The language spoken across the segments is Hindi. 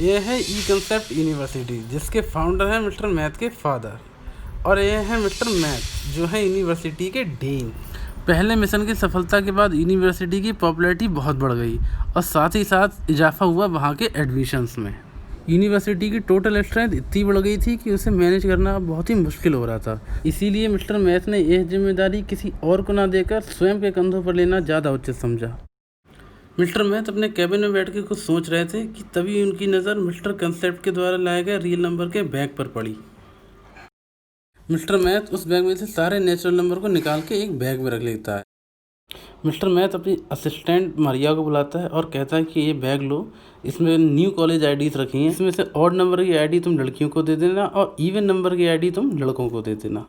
ये है ई कंसेप्ट यूनिवर्सिटी, जिसके फाउंडर हैं मिस्टर मैथ के फादर, और ये हैं मिस्टर मैथ जो है यूनिवर्सिटी के डीन। पहले मिशन की सफलता के बाद यूनिवर्सिटी की पॉपुलैरिटी बहुत बढ़ गई और साथ ही साथ इजाफा हुआ वहाँ के एडमिशन्स में। यूनिवर्सिटी की टोटल स्ट्रेंथ इतनी बढ़ गई थी कि उसे मैनेज करना बहुत ही मुश्किल हो रहा था। इसीलिए मिस्टर मैथ ने यह जिम्मेदारी किसी और को ना देकर स्वयं के कंधों पर लेना ज़्यादा उचित समझा। मिस्टर मैथ अपने कैबिन में बैठ के कुछ सोच रहे थे कि तभी उनकी नज़र मिस्टर कंसेप्ट के द्वारा लाए गए रियल नंबर के बैग पर पड़ी। मिस्टर मैथ उस बैग में से सारे नेचुरल नंबर को निकाल के एक बैग में रख लेता है। मिस्टर मैथ अपनी असिस्टेंट मारिया को बुलाता है और कहता है कि ये बैग लो, इसमें न्यू कॉलेज आईडीज़ रखी हैं, इसमें से ऑड नंबर की आईडी तुम लड़कियों को दे देना और इवन नंबर की आईडी तुम लड़कों को दे देना।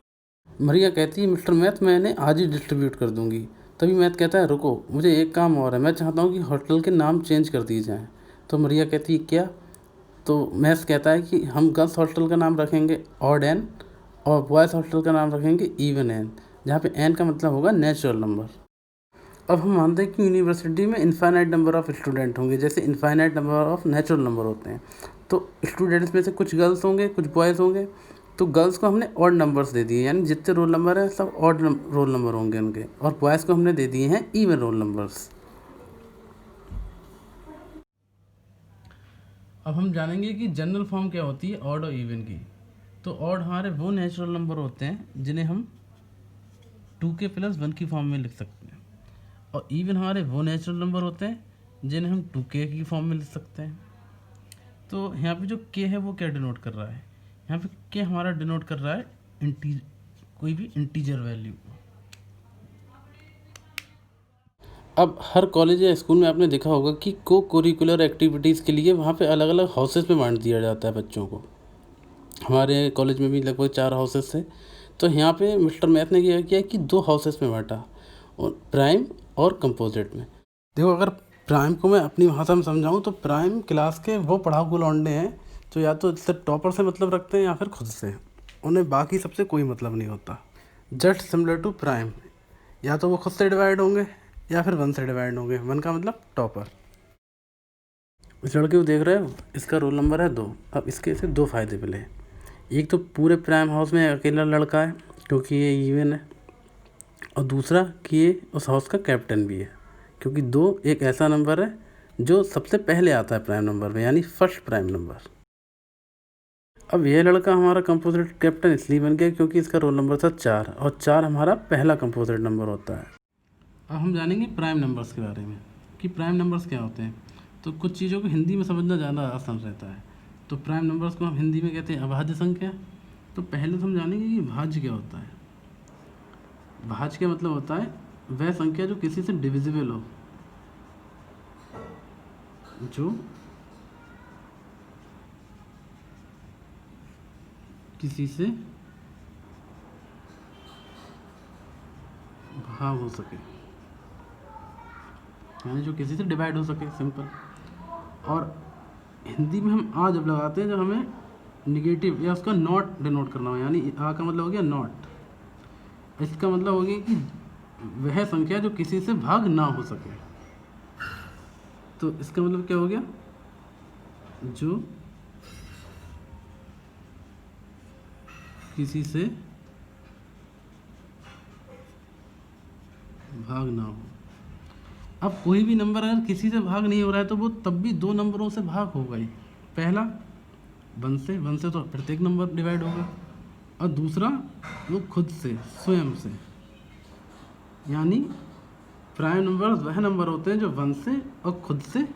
मारिया कहती है मिस्टर मैथ मैं इन्हें आज ही डिस्ट्रीब्यूट कर दूंगी। तभी मैथ कहता है रुको, मुझे एक काम और है, मैं चाहता हूँ कि होटल के नाम चेंज कर दिए जाएँ। तो मारिया कहती है क्या? तो मैथ कहता है कि हम गर्ल्स हॉस्टल का नाम रखेंगे ऑड एन और बॉयज़ हॉस्टल का नाम रखेंगे इवन एन, जहाँ पे एन का मतलब होगा नेचुरल नंबर। अब हम मानते हैं कि यूनिवर्सिटी में इनफाइनाइट नंबर ऑफ़ स्टूडेंट होंगे, जैसे infinite number of natural number होते हैं। तो स्टूडेंट्स में से कुछ गर्ल्स होंगे, कुछ बॉयज़ होंगे। तो गर्ल्स को हमने ऑड नंबर्स दे दिए, यानी जितने रोल नंबर हैं सब ऑड रोल नंबर होंगे उनके, और बॉयज़ को हमने दे दिए हैं इवन रोल नंबर्स। अब हम जानेंगे कि जनरल फॉर्म क्या होती है ऑड और इवन की। तो ऑड हमारे वो नेचुरल नंबर होते हैं जिन्हें हम 2k + 1 की फॉर्म में लिख सकते हैं, और इवन हमारे वो नेचुरल नंबर होते हैं जिन्हें हम 2k की फॉर्म में लिख सकते हैं। तो यहाँ पे जो k है वो क्या डिनोट कर रहा है? यहाँ पे k हमारा डिनोट कर रहा है कोई भी इंटीजर वैल्यू। अब हर कॉलेज या स्कूल में आपने देखा होगा कि को करिकुलर एक्टिविटीज़ के लिए वहाँ पे अलग अलग हाउसेस में बांट दिया जाता है बच्चों को। हमारे कॉलेज में भी लगभग 4 हाउसेस थे। तो यहाँ पे मिस्टर मैथ ने क्या किया कि 2 हाउसेस में बांटा, और प्राइम और कंपोजिट में। देखो, अगर प्राइम को मैं अपनी भाषा में समझाऊँ तो प्राइम क्लास के वो पढ़ाकू लौंडे हैं जो या तो सिर्फ टॉपर से मतलब रखते हैं या फिर खुद से, उन्हें बाकी सबसे कोई मतलब नहीं होता। जस्ट सिमिलर टू प्राइम, या तो वो खुद से डिवाइड होंगे या फिर 1 से डिवाइड होंगे। 1 का मतलब टॉपर। इस लड़के को देख रहे हो, इसका रोल नंबर है 2। अब इसके से 2 फ़ायदे मिले। एक तो पूरे प्राइम हाउस में अकेला लड़का है क्योंकि ये इवन है, और दूसरा कि ये उस हाउस का कैप्टन भी है, क्योंकि 2 एक ऐसा नंबर है जो सबसे पहले आता है प्राइम नंबर में, यानी फर्स्ट प्राइम नंबर। अब ये लड़का हमारा कंपोजिट कैप्टन इसलिए बन गया क्योंकि इसका रोल नंबर था 4, और 4 हमारा पहला कंपोजिट नंबर होता है। अब हम जानेंगे प्राइम नंबर्स के बारे में कि प्राइम नंबर्स क्या होते हैं। तो कुछ चीज़ों को हिंदी में समझना ज़्यादा आसान रहता है। तो प्राइम नंबर्स को हम हिंदी में कहते हैं अभाज्य संख्या। तो पहले तो हम जानेंगे कि भाज्य क्या होता है। भाज्य का मतलब होता है वह संख्या जो किसी से डिविजिबल हो, जो किसी से भाग हो सके, यानी जो किसी से डिवाइड हो सके, सिंपल। और हिंदी में हम आ जब लगाते हैं जब हमें निगेटिव या उसका नॉट डिनोट करना हो, यानी आ का मतलब हो गया नॉट। इसका मतलब हो गया कि वह संख्या जो किसी से भाग ना हो सके। तो इसका मतलब क्या हो गया? जो किसी से भाग ना हो। अब कोई भी नंबर अगर किसी से भाग नहीं हो रहा है तो वो तब भी 2 नंबरों से भाग होगा ही। पहला 1 से तो प्रत्येक नंबर डिवाइड होगा, और दूसरा वो खुद से, स्वयं से। यानी प्राइम नंबर वह नंबर होते हैं जो 1 से और खुद से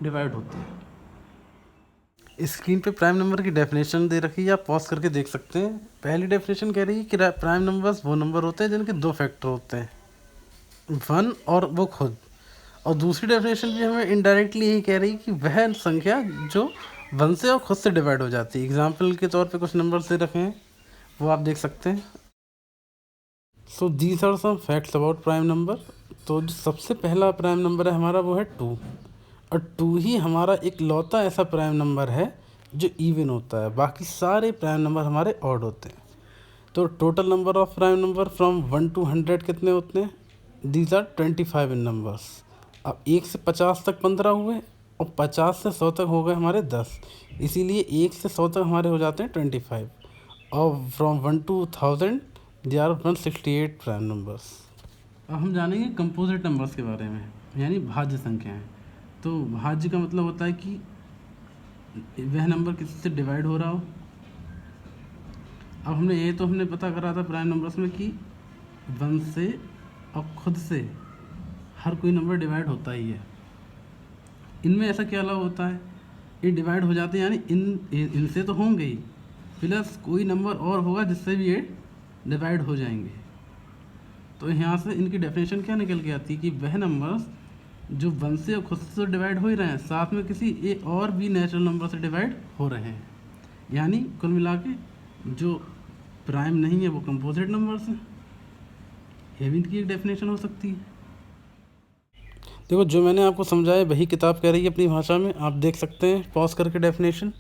डिवाइड होते हैं। स्क्रीन पे प्राइम नंबर की डेफिनेशन दे रखी है, आप पॉज करके देख सकते हैं। पहली डेफिनेशन कह रही है कि प्राइम नंबर्स वो नंबर होते हैं जिनके 2 फैक्टर होते हैं, 1 और वो खुद। और दूसरी डेफिनेशन भी हमें इनडायरेक्टली यही कह रही है कि वह संख्या जो 1 से और खुद से डिवाइड हो जाती है। एग्जाम्पल के तौर पे कुछ नंबर दे रखे हैं, वो आप देख सकते हैं। So these are some facts about prime number. तो जो सबसे पहला प्राइम नंबर है हमारा वो है 2, और 2 ही हमारा एक लौता ऐसा प्राइम नंबर है जो इवन होता है। बाकी सारे प्राइम नंबर हमारे ऑड होते हैं। तो total number of prime number from 1 to 100 कितने होते हैं? These are 25 in numbers. अब 1 से 50 तक 15 हुए, और 50 से 100 तक हो गए हमारे 10, इसीलिए 1 से 100 तक हमारे हो जाते हैं 25। और from 1 to 1000 they are 168 prime numbers. अब हम जानेंगे कंपोजिट नंबर्स के बारे में, यानी भाज्य संख्याएं। तो भाज्य का मतलब होता है कि वह नंबर किसी से डिवाइड हो रहा हो। अब हमने पता करा था प्राइम नंबर्स में कि 1 से और खुद से हर कोई नंबर डिवाइड होता ही है। इनमें ऐसा क्या अलग होता है, ये डिवाइड हो जाते हैं, यानी इनसे तो होंगे ही, प्लस कोई नंबर और होगा जिससे भी ये डिवाइड हो जाएंगे। तो यहाँ से इनकी डेफिनेशन क्या निकल के आती है कि वह नंबर्स जो 1 से और खुद से डिवाइड हो ही रहे हैं, साथ में किसी एक और भी नेचुरल नंबर से डिवाइड हो रहे हैं। यानी कुल मिला के जो प्राइम नहीं है वो कंपोजिट नंबर्स हैं। ये भी इनकी एक डेफिनेशन हो सकती है। देखो, जो मैंने आपको समझाया वही किताब कह रही है अपनी भाषा में, आप देख सकते हैं पॉज करके डेफिनेशन।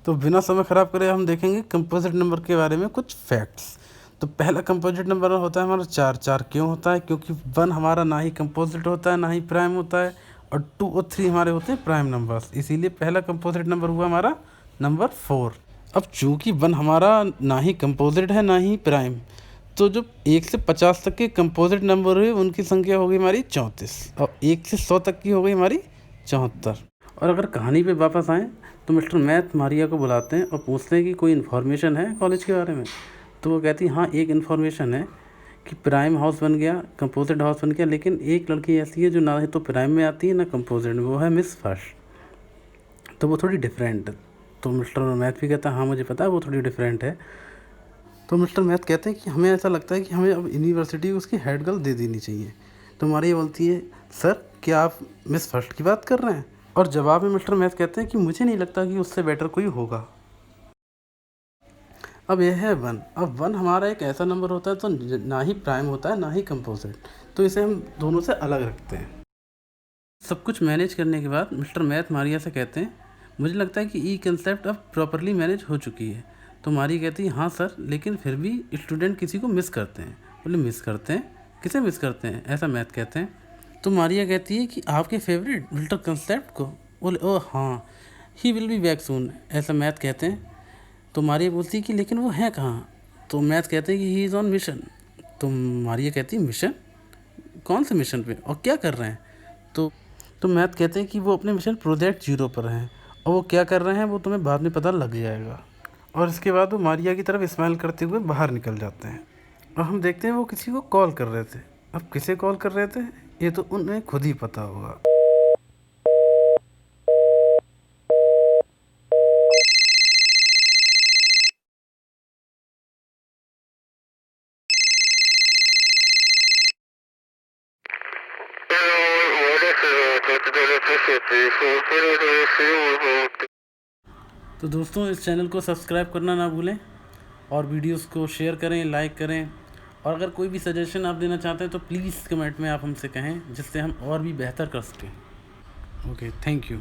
तो बिना समय ख़राब करे हम देखेंगे कंपोजिट नंबर के बारे में कुछ फैक्ट्स। तो पहला कंपोजिट नंबर होता है हमारा 4। 4 क्यों होता है? क्योंकि 1 हमारा ना ही कंपोजिट होता है ना ही प्राइम होता है, और 2 और 3 हमारे होते हैं प्राइम नंबर्स, इसीलिए पहला कंपोजिट नंबर हुआ हमारा नंबर 4। अब चूँकि 1 हमारा ना ही कंपोजिट है ना ही प्राइम, तो जो 1 से 50 तक के कंपोजिट नंबर हुए उनकी संख्या हो गई हमारी 34, और 1 से 100 तक की हो गई हमारी 74। और अगर कहानी पे वापस आएँ तो मिस्टर मैथ मारिया को बुलाते हैं और पूछते हैं कि कोई इन्फॉर्मेशन है कॉलेज के बारे में। तो वो कहती हाँ, एक इन्फॉर्मेशन है कि प्राइम हाउस बन गया, कंपोजिट हाउस बन गया, लेकिन एक लड़की ऐसी है जो ना तो प्राइम में आती है ना कंपोजिट में, वो है मिस फर्स्ट। तो वो थोड़ी डिफरेंट है। तो मिस्टर मैथ भी कहता है हाँ मुझे पता है वो थोड़ी डिफरेंट है। तो मिस्टर मैथ कहते हैं कि हमें ऐसा लगता है कि हमें अब यूनिवर्सिटी उसकी हेड गर्ल दे देनी चाहिए। तो मारिया बोलती है सर क्या आप मिस फर्स्ट की बात कर रहे हैं? और जवाब में मिस्टर मैथ कहते हैं कि मुझे नहीं लगता कि उससे बेटर कोई होगा। अब यह है 1। अब 1 हमारा एक ऐसा नंबर होता है तो ना ही प्राइम होता है ना ही कंपोजिट, तो इसे हम दोनों से अलग रखते हैं। सब कुछ मैनेज करने के बाद मिस्टर मैथ मारिया से कहते हैं मुझे लगता है कि ई कंसेप्ट अब प्रॉपरली मैनेज हो चुकी है। तो मारिया कहती है हाँ सर, लेकिन फिर भी स्टूडेंट किसी को मिस करते हैं। बोले मिस करते हैं? किसे मिस करते हैं? ऐसा मैथ कहते हैं। तो मारिया कहती है कि आपके फेवरेट मिस्टर कंसेप्ट को। बोले ओह हाँ, he will be back soon, ऐसा मैथ कहते हैं। तो मारिया बोलती है कि लेकिन वो है कहाँ? तो मैथ कहते हैं कि ही इज़ ऑन मिशन। तो मारिया कहती है मिशन? कौन से मिशन पे और क्या कर रहे हैं? तो मैथ कहते हैं कि वो अपने मिशन प्रोजेक्ट 0 पर हैं, और वो क्या कर रहे हैं वो तुम्हें बाद में पता लग जाएगा। और इसके बाद वो मारिया की तरफ स्माइल करते हुए बाहर निकल जाते हैं, और हम देखते हैं वो किसी को कॉल कर रहे थे। अब किसे कॉल कर रहे थे ये तो उन्हें खुद ही पता होगा। तो दोस्तों इस चैनल को सब्सक्राइब करना ना भूलें, और वीडियोस को शेयर करें, लाइक करें, और अगर कोई भी सजेशन आप देना चाहते हैं तो प्लीज़ कमेंट में आप हमसे कहें, जिससे हम और भी बेहतर कर सकें। Okay, thank you.